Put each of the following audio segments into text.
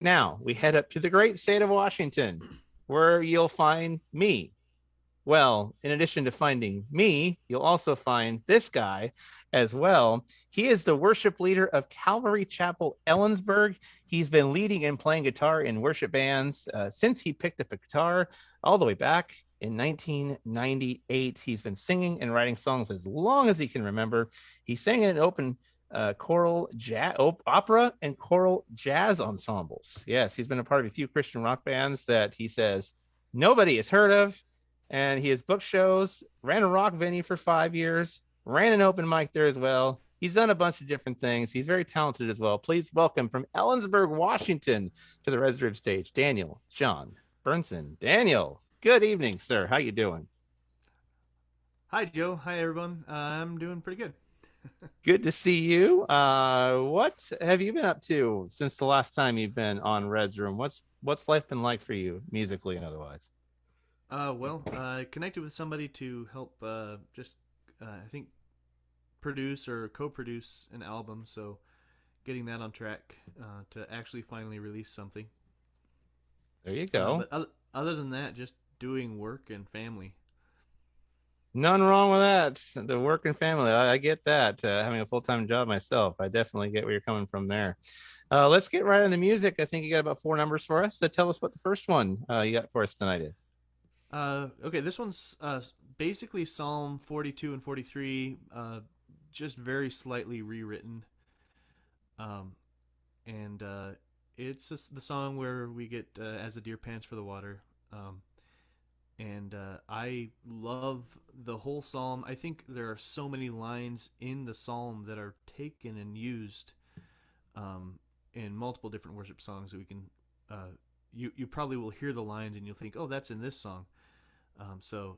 Now we head up to the great state of Washington, where you'll find me. Well, in addition to finding me, you'll also find this guy as well. He is the worship leader of Calvary Chapel, Ellensburg. He's been leading and playing guitar in worship bands since he picked up a guitar all the way back in 1998. He's been singing and writing songs as long as he can remember. He sang in open choral jazz, opera and choral jazz ensembles. Yes, he's been a part of a few Christian rock bands that he says nobody has heard of. And he has booked shows, ran a rock venue for 5 years, ran an open mic there as well. He's done a bunch of different things. He's very talented as well. Please welcome from Ellensburg, Washington, to the Reserve stage, Daniel John Burnson. Daniel, good evening, sir. How you doing? Hi, Joe. Hi, everyone. I'm doing pretty good. Good to see you. What have you been up to since the last time you've been on Red's Room? What's life been like for you, musically and otherwise? I connected with somebody to help I think, produce or co-produce an album. So getting that on track to actually finally release something. There you go. Other than that, just doing work and family. None wrong with that. The work and family, I get that. Having a full-time job myself, I definitely get where you're coming from there. Let's get right into music. I think you got about four numbers for us. So tell us what the first one you got for us tonight is. Okay, this one's basically Psalm 42 and 43, just very slightly rewritten. Um, and it's just the song where we get as the deer pants for the water. And I love the whole psalm. I think there are so many lines in the psalm that are taken and used in multiple different worship songs that we can. You probably will hear the lines and you'll think, oh, that's in this song. So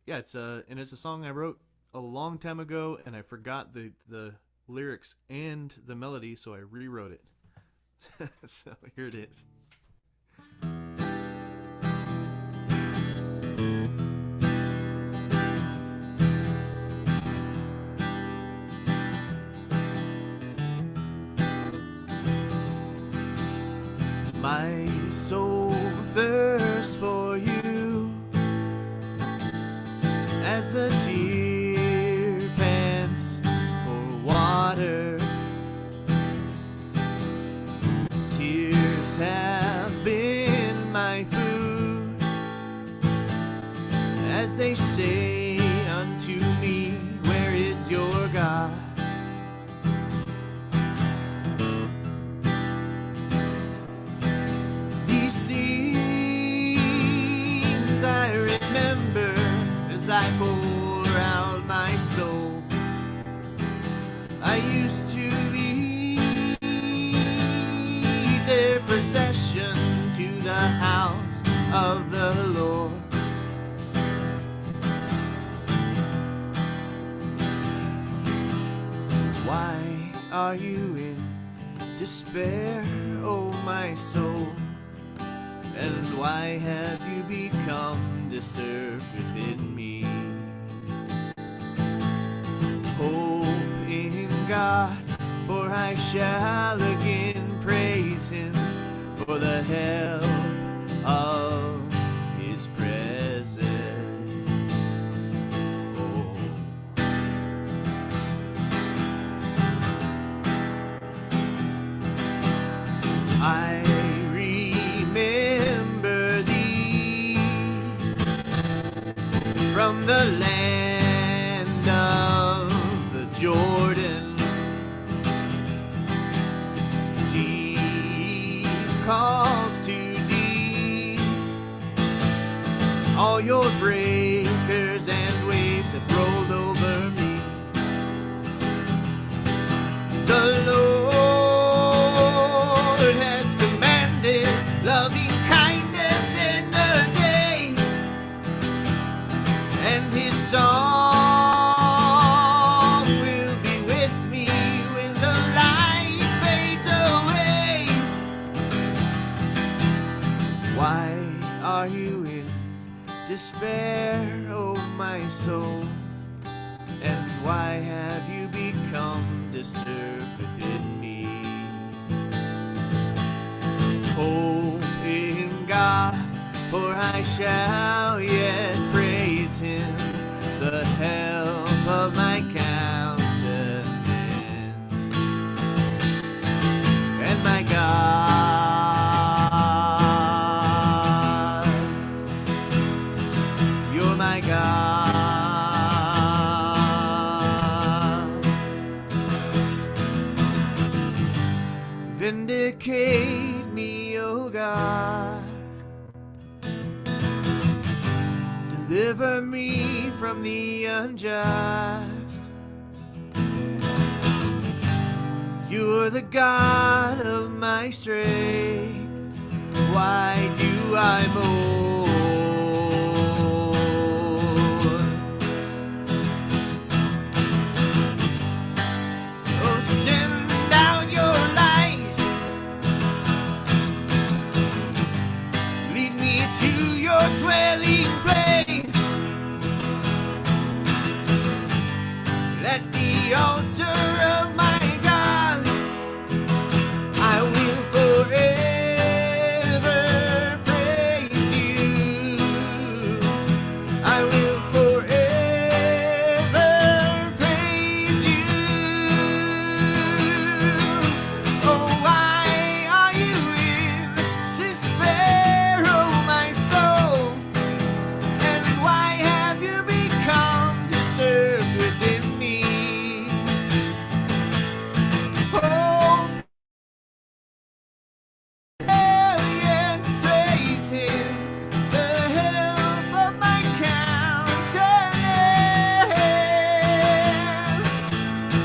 yeah, it's a song I wrote a long time ago, and I forgot the lyrics and the melody, so I rewrote it. So here it is. My soul thirsts for you as the deer pants for water. Tears have been my food as they say unto me, where is your God? These things I remember as I pour out my soul. I used to lead their procession to the house of the Lord. Why are you in despair, oh my soul? And why have you become disturbed within me? Hope in God, for I shall again praise Him for the help of His presence. Oh. I remember Thee from the land of the Jordan, deep calls to deep. All your breakers and waves have rolled over me. The Lord has commanded loving kindness in the day, and His song will be with me when the light fades away. Why are you in despair, oh my soul? And why have you become disturbed within me? For I shall yet praise him, the help of my countenance, and my God. You're my God. Vindicate me, O God. Deliver me from the unjust. You are the God of my strength. Why do I mourn? Oh, send down your light. Lead me to your dwelling place. At the altar of my God, I will forever praise you. I will forever praise you. Oh, why are you in despair, oh my soul? And why have you become disturbed within me? Oh, and praise him, the help of my countenance.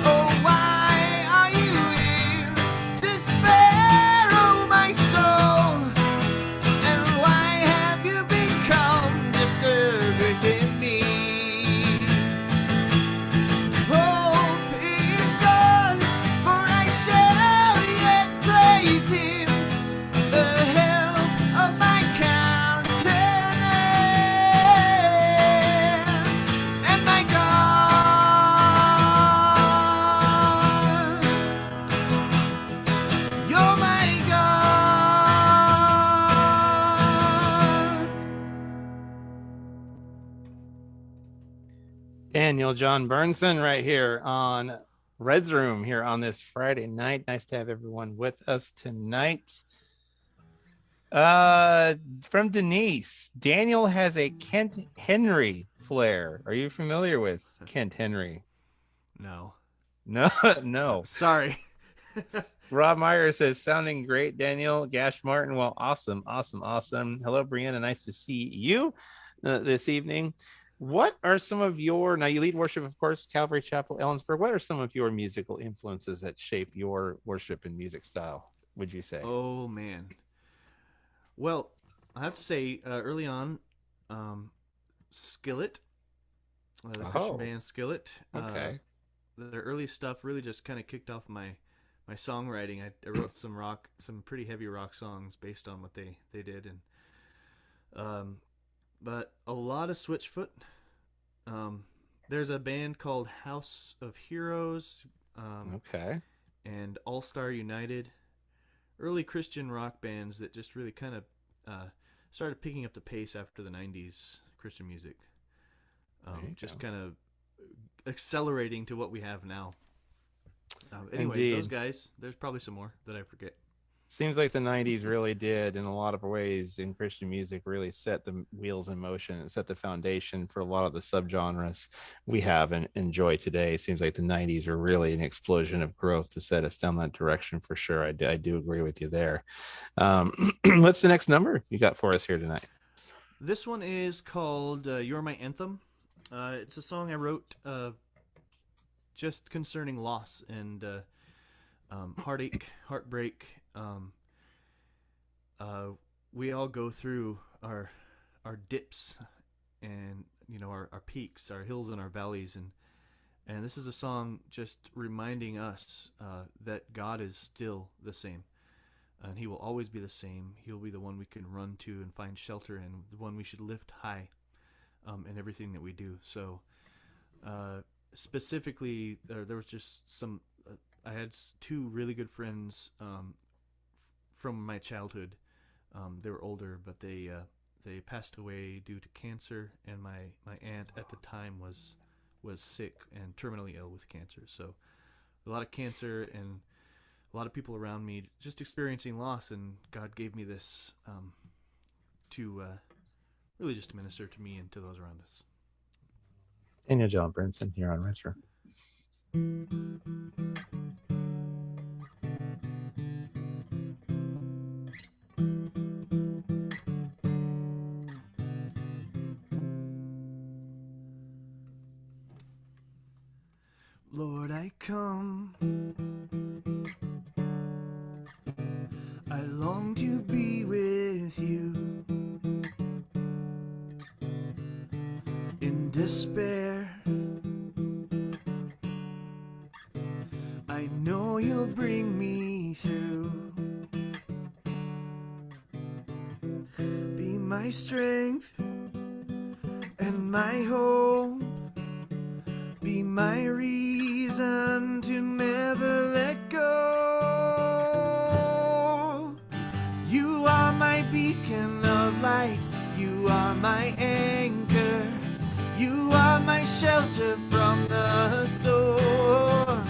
Oh, why are you in despair, oh my soul? And why have you become disturbed within me? Hope in God, for I shall yet praise him, the help of my countenance, and my God. You're my God. Daniel John Burnson right here on Red's Room here on this Friday night. Nice to have everyone with us tonight. From Denise, Daniel has a Kent Henry flair. Are you familiar with Kent Henry? No. No, no. Sorry. Rob Meyer says, sounding great, Daniel. Gash Martin, well, awesome, awesome, awesome. Hello, Brianna. Nice to see you this evening. What are some of your, now you lead worship, of course, Calvary Chapel, Ellensburg. What are some of your musical influences that shape your worship and music style, would you say? Oh man. Well, I have to say, early on, Skillet, the Christian Oh, band Skillet, okay. their early stuff really just kind of kicked off my songwriting. I wrote some pretty heavy rock songs based on what they did, and but a lot of Switchfoot. Um, there's a band called House of Heroes, Okay. and All Star United. Early Christian rock bands that just really kind of started picking up the pace after the '90s Christian music. There you Just go. kind of accelerating to what we have now. Anyways, those Indeed. guys. There's probably some more that I forget. Seems like the 90s really did, in a lot of ways, in Christian music, really set the wheels in motion and set the foundation for a lot of the subgenres we have and enjoy today. Seems like the 90s were really an explosion of growth to set us down that direction for sure. I do agree with you there. What's the next number you got for us here tonight? This one is called "You're My Anthem." It's a song I wrote just concerning loss and heartache, heartbreak. We all go through our dips, and our peaks, our hills, and our valleys, and this is a song just reminding us that God is still the same, and He will always be the same. He'll be the one we can run to and find shelter in, the one we should lift high in everything that we do. So specifically, there was just some. I had two really good friends from my childhood. They were older, but they passed away due to cancer, and my aunt at the time was sick and terminally ill with cancer. So a lot of cancer and a lot of people around me just experiencing loss, and God gave me this to really just to minister to me and to those around us. Daniel John Burnson here on Retro. Lord, I come. I long to be with you. In despair, I know you'll bring me through. Be my strength and my hope. Be my reason to never let go. You are my beacon of light. You are my anchor. You are my shelter from the storm.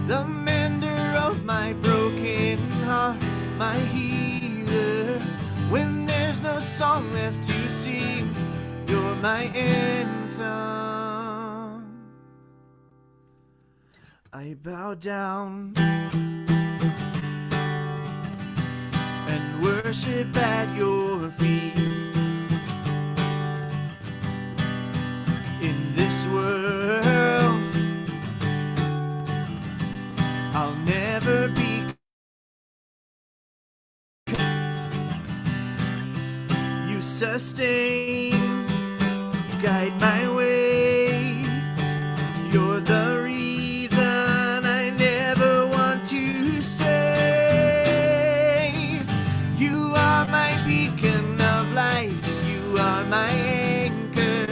The mender of my broken heart, my healer. When there's no song left to sing, you're my anthem. I bow down and worship at your feet. In this world, I'll never be. You sustain, guide my ways. You're the reason I never want to stay. You are my beacon of light. You are my anchor.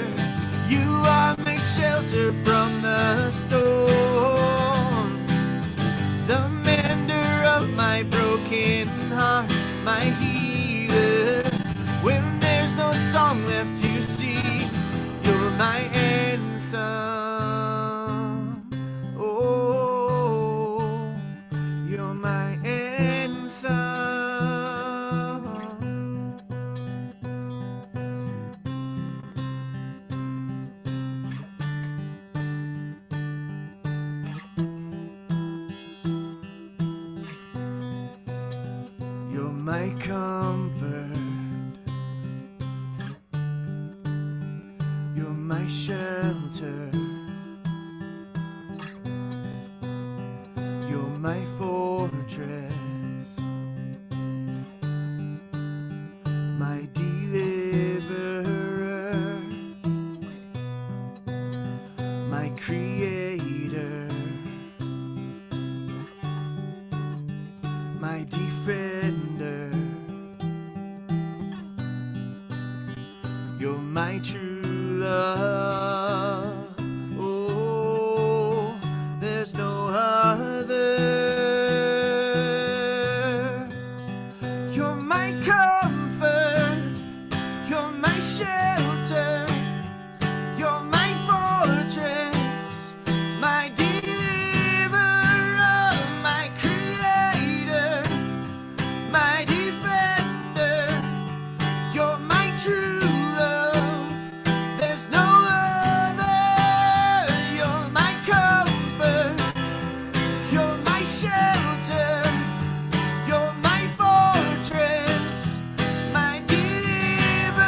You are my shelter from the storm. The mender of my broken heart, my healer. When there's no song left to sing, you're my anthem. Oh, you're my anthem. You're my comfort. You're my shelter. You're my fortress. My deliverer. My creator. My defender. You're my true love. Oh, there's no other. You're my comfort. You're my shelter. You're my fortress. My deliverer. My creator. My defender. You're my true love. There's no other. You're my comfort. You're my shelter. You're my fortress. My deliverer.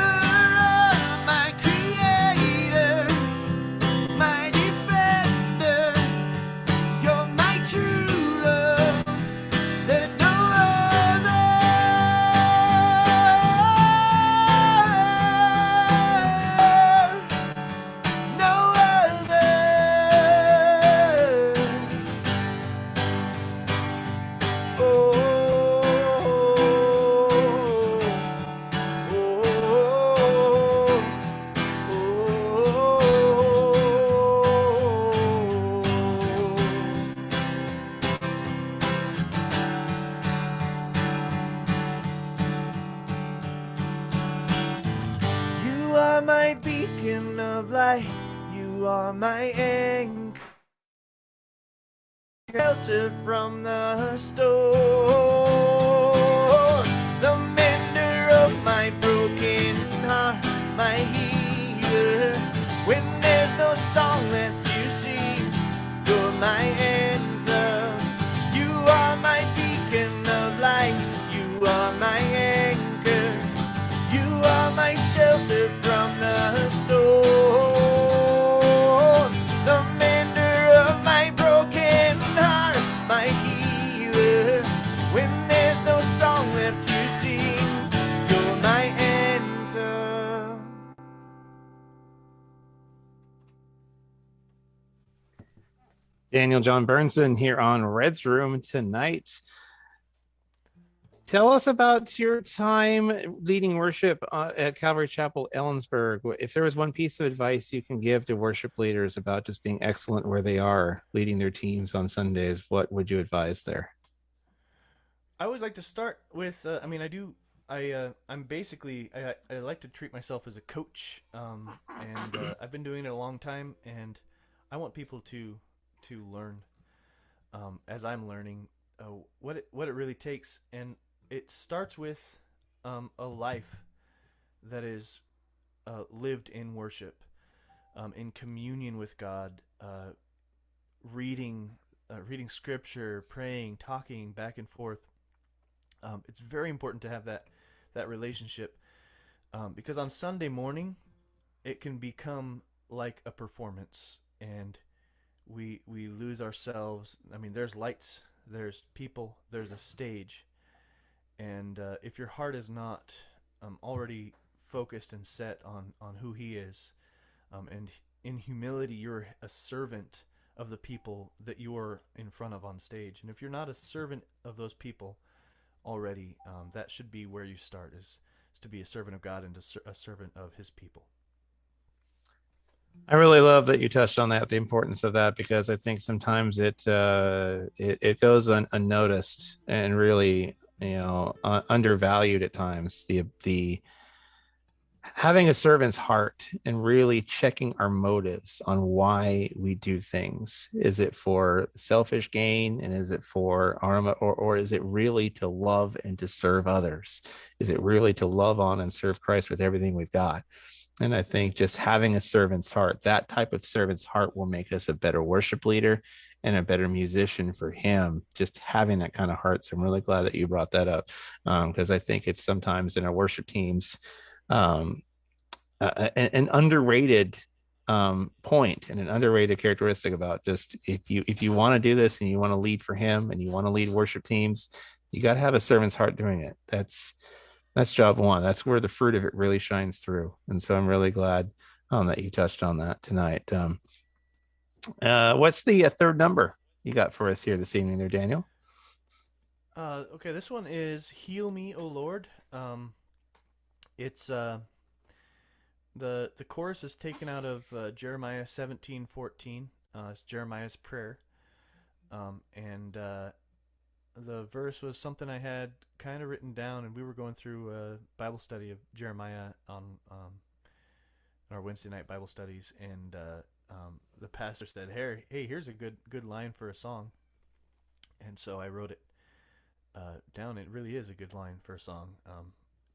beacon of light. You are my anchor, shelter from the storm. The mender of my broken heart, my healer. When there's no song left to sing, you're my anthem. You are my beacon of light. You are my anchor. You are my shelter from the storm. The mender of my broken heart, my healer. When there's no song left to sing, you're my anthem. Daniel John Burnson here on Red's Room tonight. Tell us about your time leading worship at Calvary Chapel, Ellensburg. If there was one piece of advice you can give to worship leaders about just being excellent where they are, leading their teams on Sundays, what would you advise there? I always like to start with. I'm basically. I like to treat myself as a coach, and I've been doing it a long time, and I want people to learn, as I'm learning, what it really takes, and it starts with a life that is lived in worship, in communion with God, reading scripture, praying, talking back and forth. It's very important to have that relationship, because on Sunday morning it can become like a performance, and we lose ourselves. I mean, there's lights, there's people, there's a stage, and if your heart is not already focused and set on who He is, and in humility you're a servant of the people that you're in front of on stage, and if you're not a servant of those people already, that should be where you start, is to be a servant of God and a servant of His people. I really love that you touched on that, the importance of that, because I think sometimes it goes unnoticed and really, undervalued at times. The having a servant's heart and really checking our motives on why we do things. Is it for selfish gain, and is it for or is it really to love and to serve others? Is it really to love on and serve Christ with everything we've got? And I think just having a servant's heart, that type of servant's heart, will make us a better worship leader and a better musician for Him, just having that kind of heart. So I'm really glad that you brought that up, because I think it's sometimes in our worship teams, um, an underrated point and an underrated characteristic about just, if you want to do this and you want to lead for Him and you want to lead worship teams, you got to have a servant's heart doing it. That's job one. That's where the fruit of it really shines through. And so I'm really glad that you touched on that tonight. What's the third number you got for us here this evening there, Daniel? Okay, this one is "Heal Me, O Lord." It's the chorus is taken out of Jeremiah 17:14. It's Jeremiah's prayer, and the verse was something I had kind of written down, and we were going through a Bible study of Jeremiah on our Wednesday night Bible studies, and the pastor said, "Hey, here's a good line for a song," and so I wrote it down. It really is a good line for a song,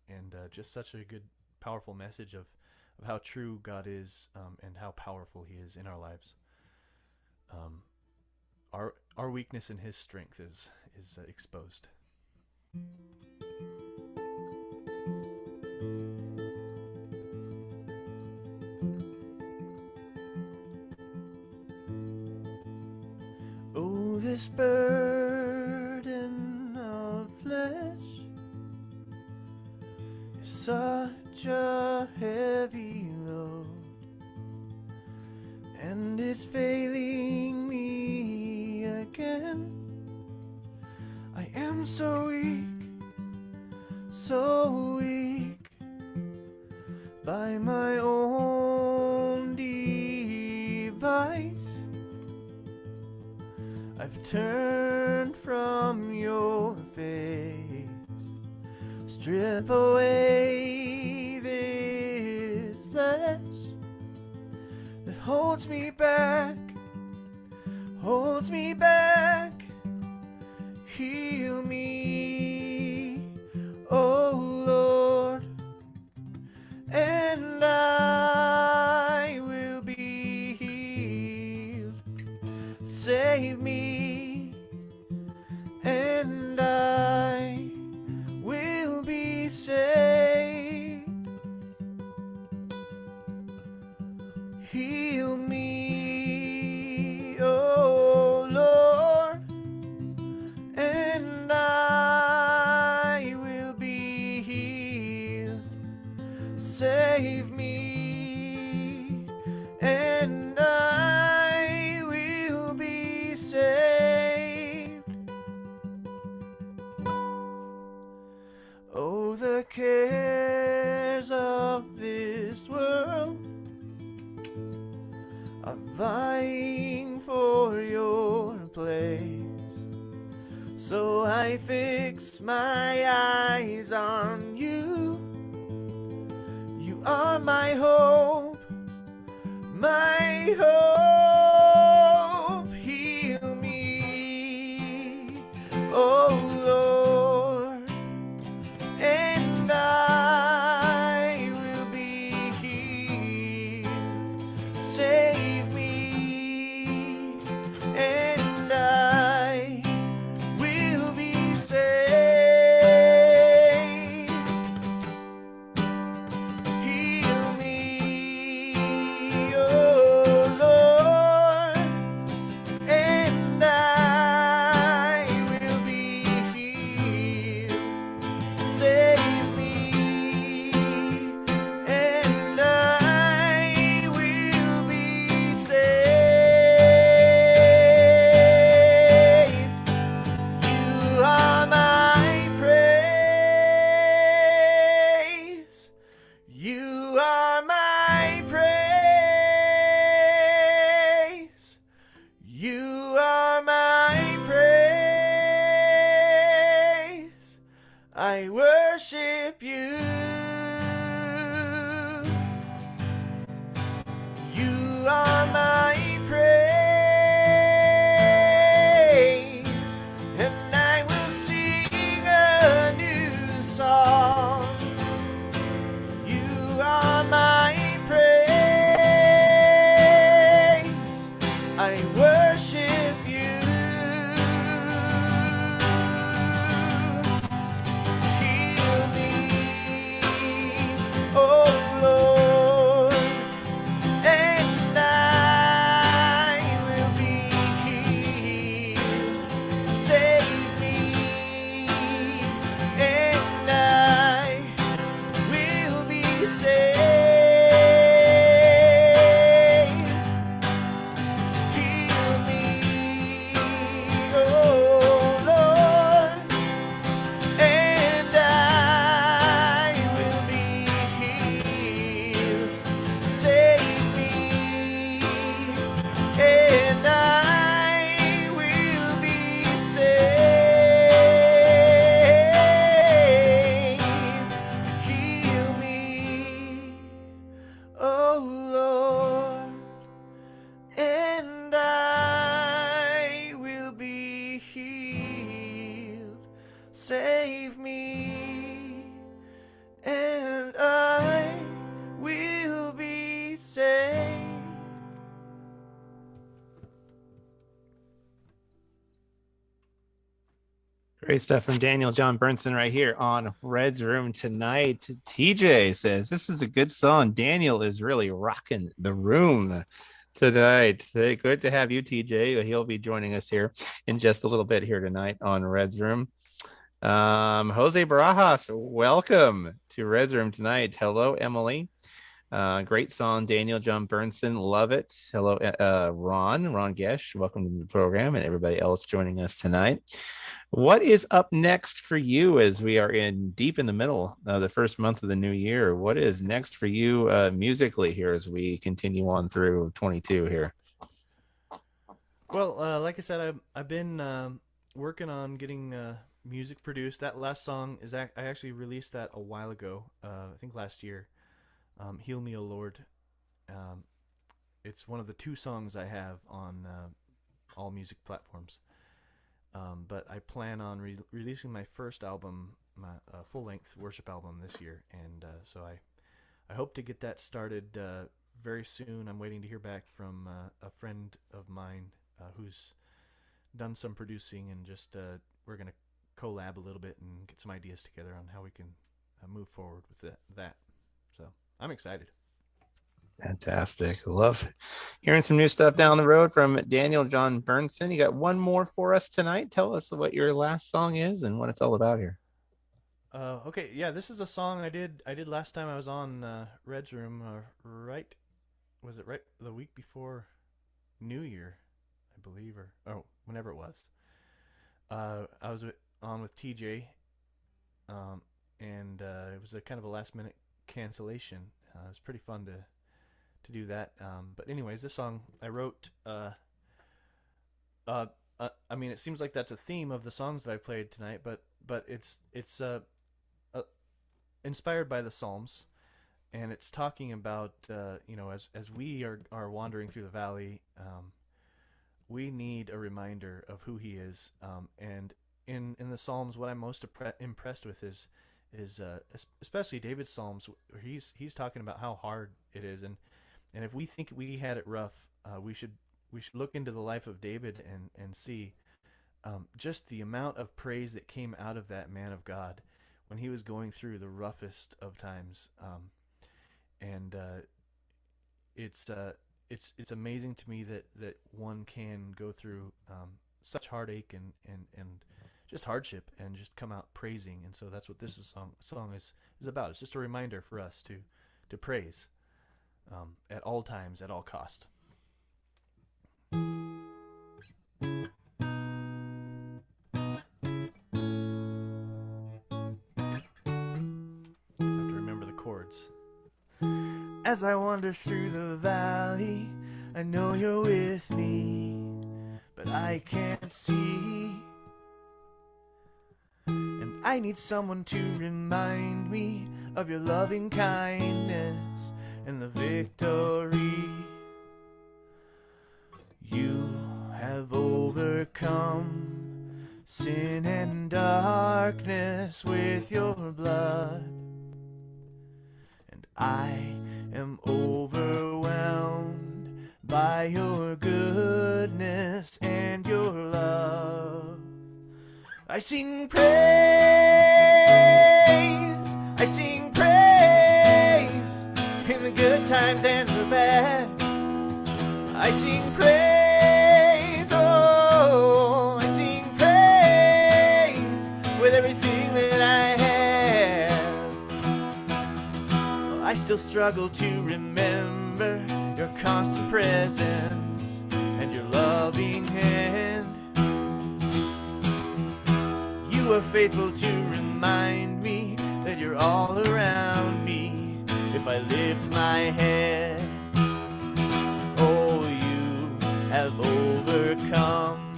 and just such a good, powerful message of how true God is, and how powerful He is in our lives. Our weakness in His strength is exposed. Oh, this burden of flesh is such a heavy load, and it's failing me again. I am so weak by my own device. I've turned from your face. Strip away this flesh holds me back, holds me back. Heal me, oh Lord, and I will be healed. Save me, and I will be saved. Heal me, oh Lord, and I will be healed. Save me, and I will be saved. Oh, the cares of this world are vying for your place. So I fix my eyes on you. You are my hope, my hope. Heal me, oh Lord, and I will be healed. Save me, and I will be saved. Heal me, oh Lord, and I will be healed. Save me, and I will be saved. You are my praise. You are my praise. You are my praise. I worship you. You are my praise, and I will sing a new song. You are my praise. I worship you. Heal me, oh Lord, and I will be healed. Save me, and I will be saved. Heal me, oh Lord, and I will be healed. Save me, and I will be saved. Heal me, oh Lord, and I will be healed. Save me, and I will be saved. Great stuff from Daniel John Burnson right here on Red's Room tonight. TJ says this is a good song. Daniel is really rocking the room tonight. Good to have you, TJ. He'll be joining us here in just a little bit here tonight on Red's Room. Jose Barajas, welcome to Red's Room tonight. Hello, Emily. Great song, Daniel John Burnson. Love it. Hello, Ron Gesh. Welcome to the program, and everybody else joining us tonight. What is up next for you as we are deep in the middle of the first month of the new year? What is next for you musically here as we continue on through 22 here? Well, like I said, I've been working on getting music produced. That last song is I actually released that a while ago. I think last year. Heal Me, O Lord. it's one of the 2 songs I have on all music platforms. But I plan on releasing my first album, my full-length worship album this year, and so I hope to get that started very soon. I'm waiting to hear back from a friend of mine who's done some producing, and just we're going to collab a little bit and get some ideas together on how we can move forward with that. So I'm excited. Fantastic. Love hearing some new stuff down the road from Daniel John Burnson. You got one more for us tonight. Tell us what your last song is and what it's all about here. Okay, yeah, this is a song I did last time I was on Red's Room. Was it right the week before New Year, I believe, or whenever it was. I was on with TJ, and it was a kind of a last minute cancellation. It was pretty fun to do that. But anyways, this song I wrote. I mean, it seems like that's a theme of the songs that I played tonight, but it's inspired by the Psalms, and it's talking about as we are wandering through the valley, we need a reminder of who He is. And in the Psalms, what I'm most impressed with is especially David's Psalms, where he's talking about how hard it is, and if we think we had it rough, we should look into the life of David and see just the amount of praise that came out of that man of God when he was going through the roughest of times. It's amazing to me that one can go through such heartache and just hardship and just come out praising. And so that's what this song is about. It's just a reminder for us to praise at all times, at all cost. As I wander through the valley, I know you're with me, but I can't see. And I need someone to remind me of your loving kindness and the victory. You have overcome sin and darkness with your blood, and I am overwhelmed by your goodness and your love. I sing praise, I sing praise, in the good times and the bad. I sing praise, oh, I sing praise with everything that I have. I still struggle to remember your constant presence and your loving hand. You are faithful to remind me that you're all around me if I lift my head. Oh, you have overcome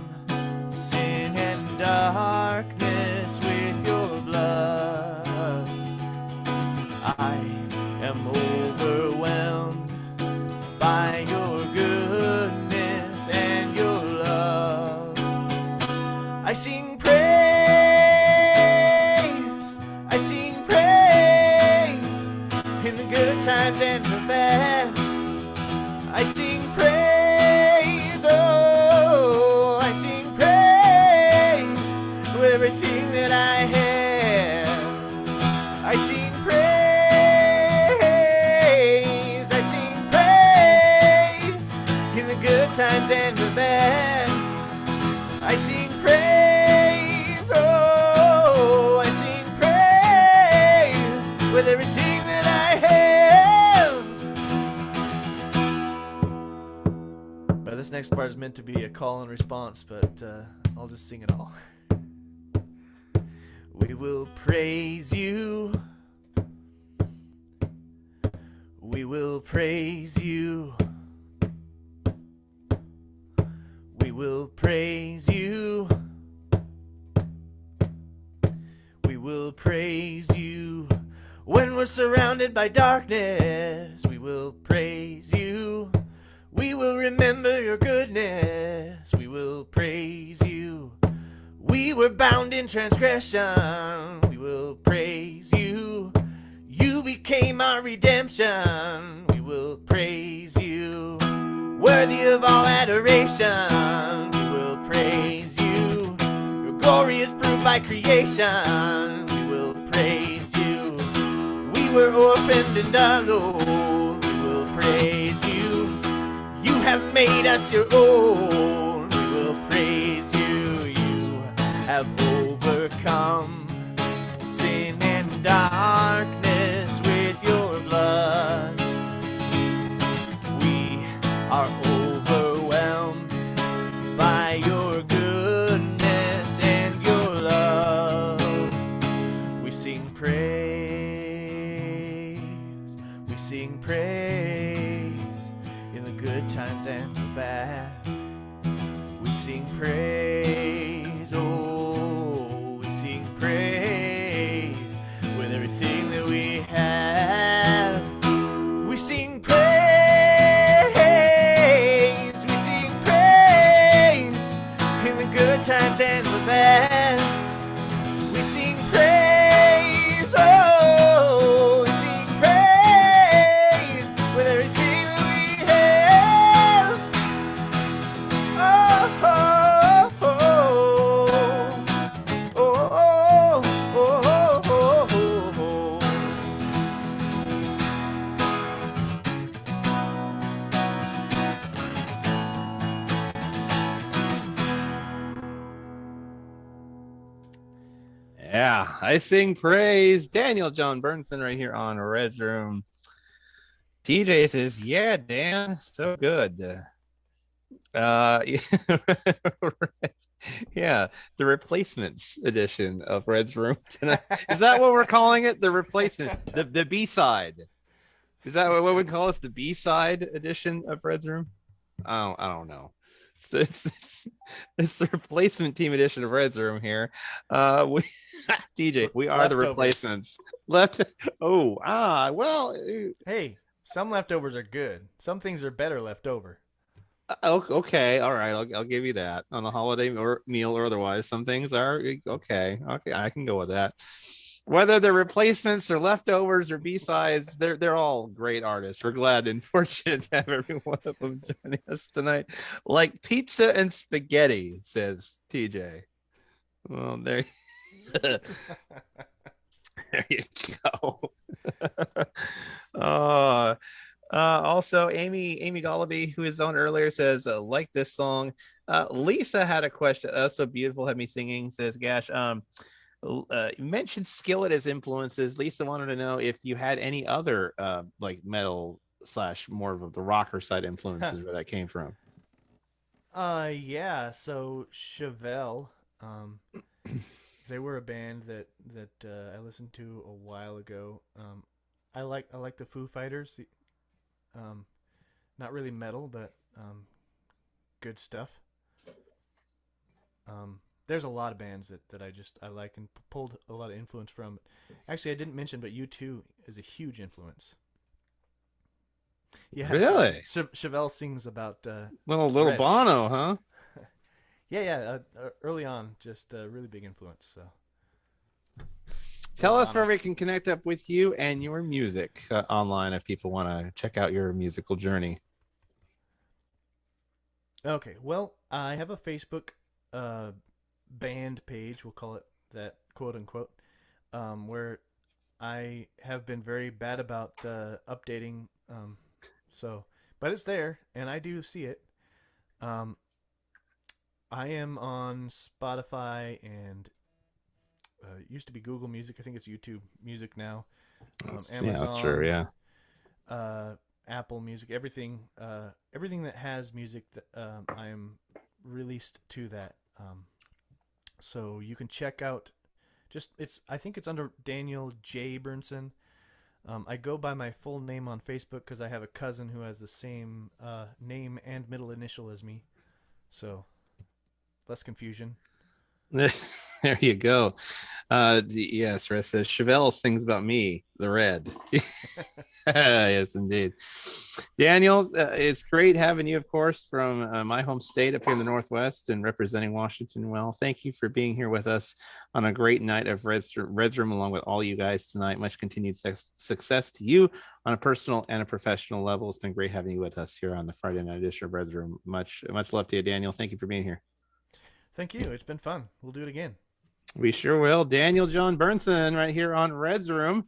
sin and darkness with your blood. I am overwhelmed by your goodness and your love. I sing praise, I sing praise, in the good times and the bad. I sing praise, oh, I sing praise with everything that I have. I sing praise, I sing praise, in the good times and the bad. I sing praise, oh, I sing praise with everything that I have. But this next part is meant to be a call and response, but I'll just sing it all. We will praise you. We will praise you. We will praise you. We will praise you. When we're surrounded by darkness, we will praise you. We will remember your goodness. We will praise you. We were bound in transgression. We will praise you. You became our redemption. We will praise you. Worthy of all adoration. We will praise you. Your glory is proved by creation. We will praise you. We were orphaned and alone. We will praise you. You have made us your own. We will praise you. You have overcome sin and darkness with your blood. We are overwhelmed by your goodness and your love. We sing praise. We sing praise in the good times and the bad. We sing praise, oh, we sing praise with everything that we have. We sing praise, we sing praise in the good times and the bad. We sing praise, oh, we sing praise with everything that we have. Oh, oh, oh, oh, oh, oh, oh, oh. Yeah, I sing praise. Daniel John Burnson right here on Red's Room. TJ says, yeah, Dan, so good. Yeah, the replacements edition of Red's Room tonight. Is that what we're calling it? The replacement, the B-side. Is that what we call it? The B-side edition of Red's Room? I don't know. It's the replacement team edition of Red's Room here. We DJ, we are the Leftovers. replacements. Left. Well. Hey, some leftovers are good. Some things are better left over. Okay, all right. I'll give you that. On a holiday meal or otherwise, some things are okay. Okay, I can go with that. Whether they're replacements or leftovers or B-sides, they're all great artists. We're glad and fortunate to have every one of them joining us tonight. Like pizza and spaghetti, says TJ. Well, there you go. Also, Amy Gollaby, who was on earlier, says like this song. Lisa had a question. So beautiful, had me singing. Says Gash. You mentioned Skillet as influences. Lisa wanted to know if you had any other like metal / more of the rocker side influences where that came from. Yeah. So Chevelle, they were a band that I listened to a while ago. I like the Foo Fighters. Not really metal, but good stuff. There's a lot of bands that I like and pulled a lot of influence from. Actually, I didn't mention, but U2 is a huge influence. Yeah, Really? Chevelle sings about Little Red. Bono, huh? Yeah. Early on, just a really big influence. So, Tell us where we can connect up with you and your music online if people want to check out your musical journey. okay. Well, I have a Facebook band page, we'll call it that, quote unquote, where I have been very bad about updating. But it's there, and I do see it. I am on Spotify and it used to be Google Music. I think it's YouTube Music now. Amazon, that's true. Yeah. Apple Music, everything that has music that I am released to that. So you can check out. I think it's under Daniel J. Burnson. I go by my full name on Facebook because I have a cousin who has the same name and middle initial as me. So less confusion. There you go. Yes, Rest says Chevelle sings about me, the red. Yes, indeed. Daniel, it's great having you, of course, from my home state up here in the Northwest and representing Washington well. Thank you for being here with us on a great night of Red's Room, along with all you guys tonight. Much continued success to you on a personal and a professional level. It's been great having you with us here on the Friday night edition of Red's Room. Much love to you, Daniel. Thank you for being here. Thank you. It's been fun. We'll do it again. We sure will. Daniel John Burnson right here on Red's Room.